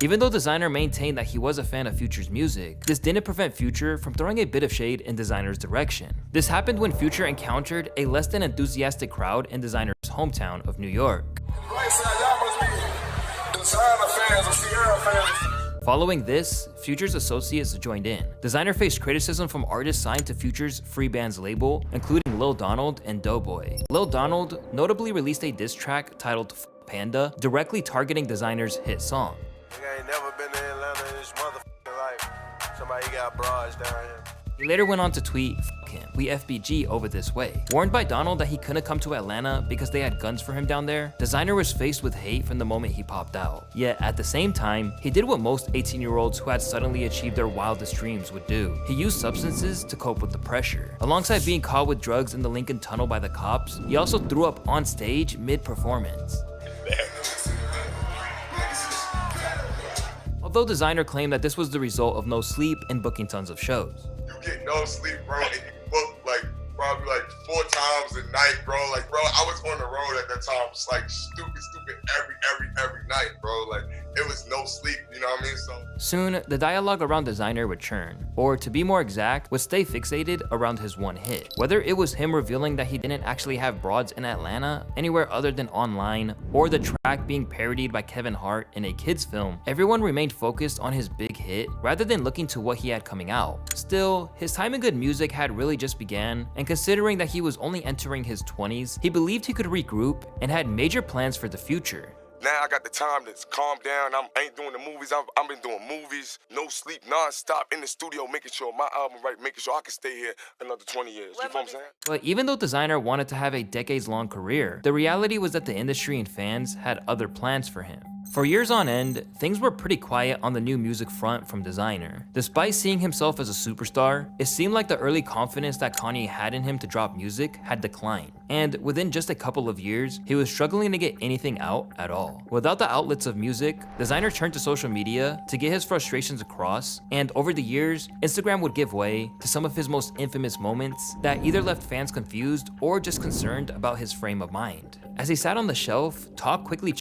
Even though Designer maintained that he was a fan of Future's music, this didn't prevent Future from throwing a bit of shade in Designer's direction. This happened when Future encountered a less than enthusiastic crowd in Designer's hometown of New York. Following this, Future's associates joined in. Designer faced criticism from artists signed to Future's Free Bands label, including Lil Donald and Doughboy. Lil Donald notably released a diss track titled F Panda, directly targeting Designer's hit song. I ain't never been to Atlanta in this motherfucking life. Somebody got broads down here. He later went on to tweet, "F him, we FBG over this way." Warned by Donald that he couldn't come to Atlanta because they had guns for him down there, Designer was faced with hate from the moment he popped out. Yet at the same time, he did what most 18-year-olds who had suddenly achieved their wildest dreams would do. He used substances to cope with the pressure. Alongside being caught with drugs in the Lincoln Tunnel by the cops, he also threw up on stage mid-performance. Although Designer claimed that this was the result of no sleep and booking tons of shows. You get no sleep, bro, and you book like probably like 4 times a night, bro. Like, bro, I was on the road at that time. It's like stupid every night, bro. Like, it was no sleep, you know what I mean? So soon, the dialogue around Designer would churn, or to be more exact, would stay fixated around his one hit. Whether it was him revealing that he didn't actually have broads in Atlanta, anywhere other than online, or the track being parodied by Kevin Hart in a kids film, everyone remained focused on his big hit rather than looking to what he had coming out. Still, his time in good music had really just began, and considering that he was only entering his 20s, he believed he could regroup and had major plans for the future. now I got the time to calm down. I ain't doing the movies. I've been doing movies, no sleep, non-stop in the studio, making sure my album right, making sure I can stay here another 20 years. You know what I'm saying? But even though Designer wanted to have a decades-long career, the reality was that the industry and fans had other plans for him. For years on end, things were pretty quiet on the new music front from Designer. Despite seeing himself as a superstar, it seemed like the early confidence that Kanye had in him to drop music had declined. And within just a couple of years, he was struggling to get anything out at all. Without the outlets of music, Designer turned to social media to get his frustrations across, and over the years, Instagram would give way to some of his most infamous moments that either left fans confused or just concerned about his frame of mind. As he sat on the shelf, talk quickly